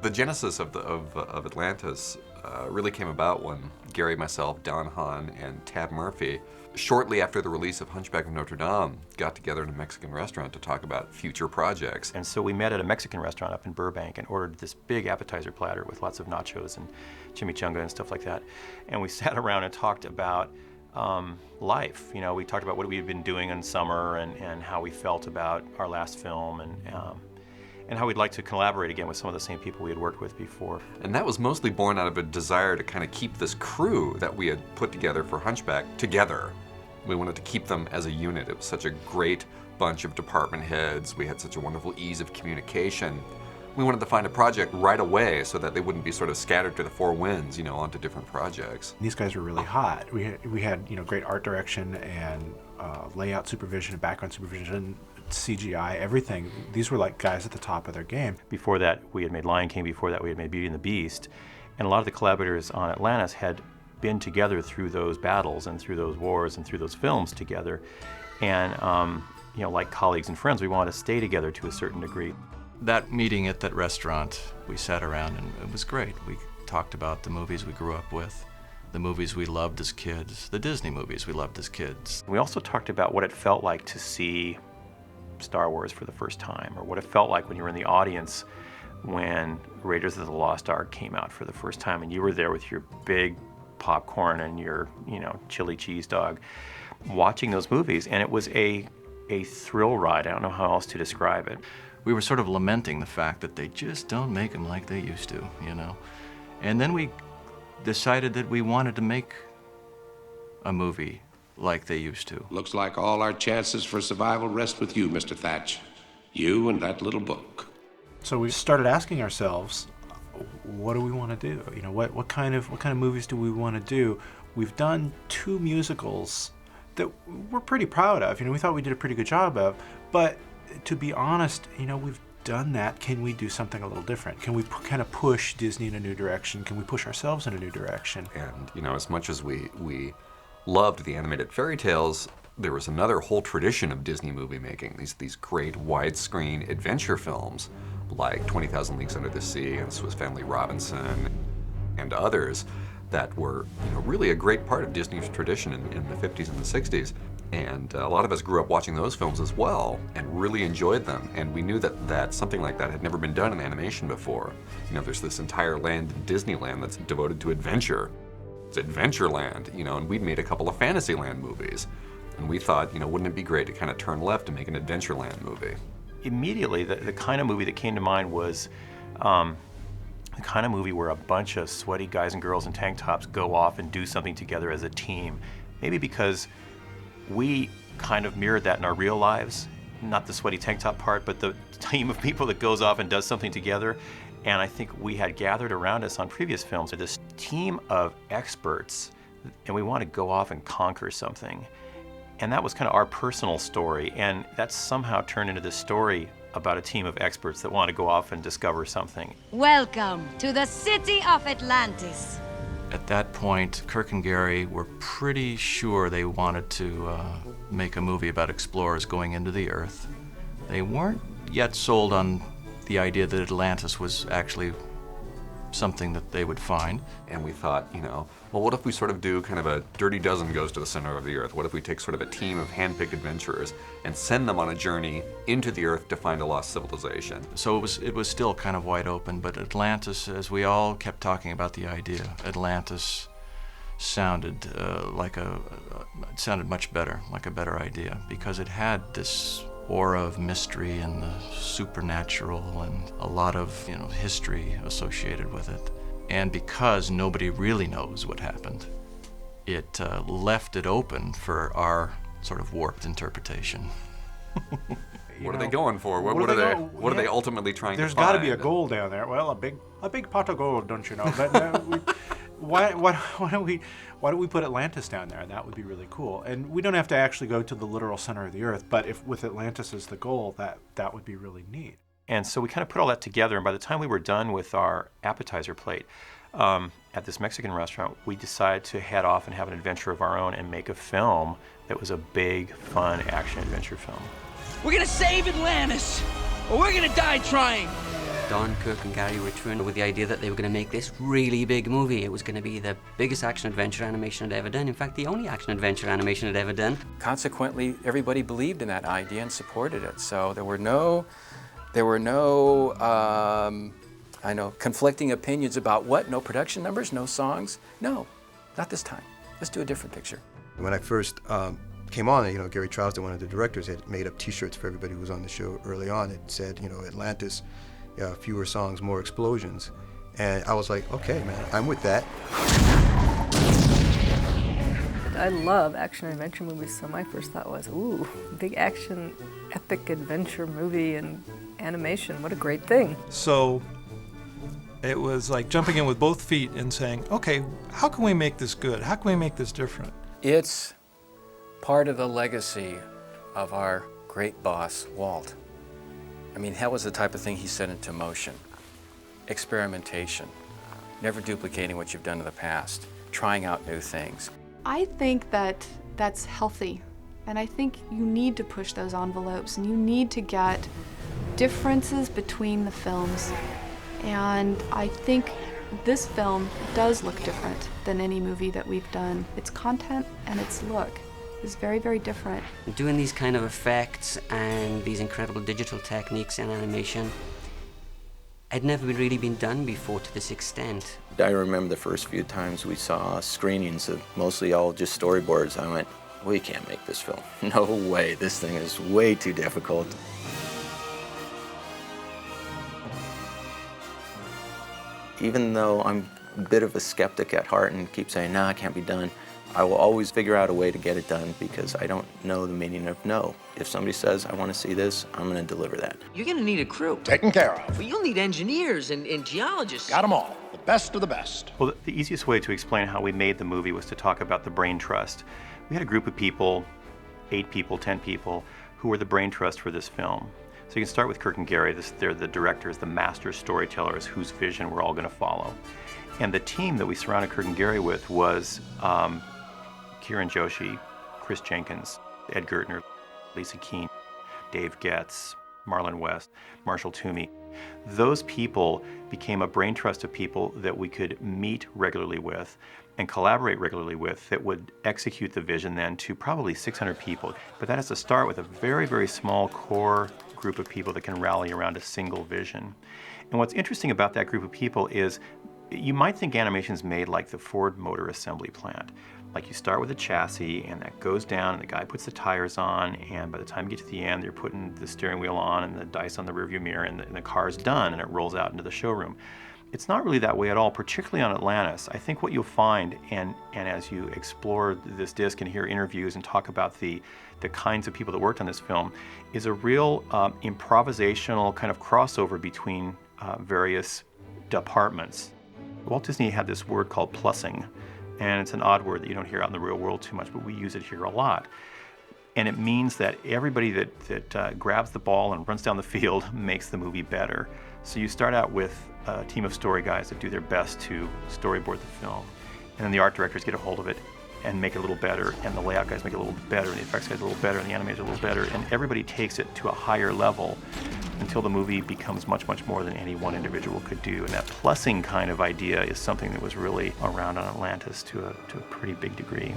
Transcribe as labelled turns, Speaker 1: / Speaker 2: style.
Speaker 1: The genesis of Atlantis really came about when Gary, myself, Don Hahn, and Tab Murphy, shortly after the release of Hunchback of Notre Dame, got together in a Mexican restaurant to talk about future projects.
Speaker 2: And so we met at a Mexican restaurant up in Burbank and ordered this big appetizer platter with lots of nachos and chimichanga and stuff like that. And we sat around and talked about life. You know, we talked about what we had been doing in summer and how we felt about our last film and how we'd like to collaborate again with some of the same people we had worked with before.
Speaker 1: And that was mostly born out of a desire to kind of keep this crew that we had put together for Hunchback together. We wanted to keep them as a unit. It was such a great bunch of department heads. We had such a wonderful ease of communication. We wanted to find a project right away so that they wouldn't be sort of scattered to the four winds, you know, onto different projects.
Speaker 3: These guys were really hot. We had you know, great art direction and layout supervision, background supervision, CGI, everything. These were like guys at the top of their game.
Speaker 2: Before that, we had made Lion King. Before that, we had made Beauty and the Beast. And a lot of the collaborators on Atlantis had been together through those battles and through those wars and through those films together. And, you know, like colleagues and friends, we wanted to stay together to a certain degree.
Speaker 4: That meeting at that restaurant, we sat around and it was great. We talked about the movies we grew up with, the movies we loved as kids, the Disney movies we loved as kids.
Speaker 2: We also talked about what it felt like to see Star Wars for the first time, or what it felt like when you were in the audience when Raiders of the Lost Ark came out for the first time and you were there with your big popcorn and your, you know, chili cheese dog watching those movies, and it was a thrill ride. I don't know how else to describe it.
Speaker 4: We were sort of lamenting the fact that they just don't make them like they used to, you know. And then we decided that we wanted to make a movie like they used to.
Speaker 5: Looks like all our chances for survival rest with you, Mr. Thatch. You and that little book.
Speaker 3: So we started asking ourselves, what do we want to do? You know, what kind of movies do we want to do? We've done 2 musicals that we're pretty proud of. You know, we thought we did a pretty good job of, but to be honest, you know, we've done that. Can we do something a little different? Can we kind of push Disney in a new direction? Can we push ourselves in a new direction?
Speaker 1: And, you know, as much as we loved the animated fairy tales, there was another whole tradition of Disney movie making. These great widescreen adventure films like 20,000 Leagues Under the Sea and Swiss Family Robinson and others that were, you know, really a great part of Disney's tradition in the 50s and the 60s. And a lot of us grew up watching those films as well and really enjoyed them. And we knew that something like that had never been done in animation before. You know, there's this entire land in Disneyland that's devoted to adventure. It's Adventureland, you know, and we'd made a couple of Fantasyland movies. And we thought, you know, wouldn't it be great to kind of turn left and make an Adventureland movie?
Speaker 2: Immediately, the kind of movie that came to mind was the kind of movie where a bunch of sweaty guys and girls in tank tops go off and do something together as a team. Maybe because we kind of mirrored that in our real lives, not the sweaty tank top part, but the team of people that goes off and does something together. And I think we had gathered around us on previous films this team of experts, and we want to go off and conquer something. And that was kind of our personal story, and that somehow turned into this story about a team of experts that want to go off and discover something.
Speaker 6: Welcome to the city of Atlantis.
Speaker 4: At that point, Kirk and Gary were pretty sure they wanted to make a movie about explorers going into the Earth. They weren't yet sold on the idea that Atlantis was actually something that they would find.
Speaker 1: And we thought, you know, well, what if we sort of do kind of a Dirty Dozen goes to the center of the Earth? What if we take sort of a team of hand-picked adventurers and send them on a journey into the Earth to find a lost civilization?
Speaker 4: So it was still kind of wide open, but Atlantis, as we all kept talking about the idea, Atlantis sounded it sounded much better, like a better idea, because it had this aura of mystery and the supernatural and a lot of, you know, history associated with it. And because nobody really knows what happened, it left it open for our sort of warped interpretation.
Speaker 1: What are they going for? What are they ultimately trying to find?
Speaker 3: There's got to be a goal down there. Well, a big pot of gold, don't you know? But why don't we put Atlantis down there? That would be really cool. And we don't have to actually go to the literal center of the Earth, but if with Atlantis as the goal, that would be really neat.
Speaker 2: And so we kind of put all that together, and by the time we were done with our appetizer plate at this Mexican restaurant, we decided to head off and have an adventure of our own and make a film that was a big, fun action adventure film.
Speaker 7: We're gonna save Atlantis, or we're gonna die trying. Don, Kirk, and Gary returned with the idea that they were going to make this really big movie. It was going to be the biggest action-adventure animation had ever done. In fact, the only action-adventure animation had ever done.
Speaker 8: Consequently, everybody believed in that idea and supported it. So there were no I know, conflicting opinions about what? No production numbers, no songs? No, not this time. Let's do a different picture.
Speaker 9: When I first came on, Gary Trousdale, one of the directors, had made up T-shirts for everybody who was on the show early on. It said, Atlantis, fewer songs, more explosions. And I was like, okay, man, I'm with that.
Speaker 10: I love action-adventure movies, so my first thought was, ooh, big action, epic adventure movie and animation, what a great thing.
Speaker 11: So it was like jumping in with both feet and saying, okay, how can we make this good? How can we make this different?
Speaker 8: It's part of the legacy of our great boss, Walt. I mean, that was the type of thing he set into motion. Experimentation, never duplicating what you've done in the past, trying out new things.
Speaker 12: I think that that's healthy, and I think you need to push those envelopes, and you need to get differences between the films. And I think this film does look different than any movie that we've done. Its content and its look is very, very different.
Speaker 7: Doing these kind of effects and these incredible digital techniques in animation had never really been done before to this extent.
Speaker 13: I remember the first few times we saw screenings of mostly all just storyboards. I went, we can't make this film. No way, this thing is way too difficult. Even though I'm a bit of a skeptic at heart and keep saying, nah, it can't be done, I will always figure out a way to get it done because I don't know the meaning of no. If somebody says, I want to see this, I'm going to deliver that.
Speaker 14: You're going to need a crew.
Speaker 15: Taken care of.
Speaker 14: But you'll need engineers and geologists.
Speaker 15: Got them all. The best of the best.
Speaker 2: Well, the easiest way to explain how we made the movie was to talk about the brain trust. We had a group of people, 8 people, 10 people, who were the brain trust for this film. So you can start with Kirk and Gary. They're the directors, the master storytellers whose vision we're all going to follow. And the team that we surrounded Kirk and Gary with was Kiran Joshi, Chris Jenkins, Ed Gertner, Lisa Keene, Dave Getz, Marlon West, Marshall Toomey. Those people became a brain trust of people that we could meet regularly with and collaborate regularly with that would execute the vision then to probably 600 people. But that has to start with a very, very small core group of people that can rally around a single vision. And what's interesting about that group of people is you might think animation's made like the Ford Motor Assembly Plant. Like you start with a chassis and that goes down and the guy puts the tires on, and by the time you get to the end, you're putting the steering wheel on and the dice on the rearview mirror, and the car's done and it rolls out into the showroom. It's not really that way at all, particularly on Atlantis. I think what you'll find, and as you explore this disc and hear interviews and talk about the kinds of people that worked on this film, is a real improvisational kind of crossover between various departments. Walt Disney had this word called plussing, and it's an odd word that you don't hear out in the real world too much, but we use it here a lot. And it means that everybody that grabs the ball and runs down the field makes the movie better. So you start out with a team of story guys that do their best to storyboard the film, and then the art directors get a hold of it and make it a little better, and the layout guys make it a little better, and the effects guys a little better, and the animators a little better, and everybody takes it to a higher level until the movie becomes much, much more than any one individual could do. And that plussing kind of idea is something that was really around on Atlantis to a pretty big degree.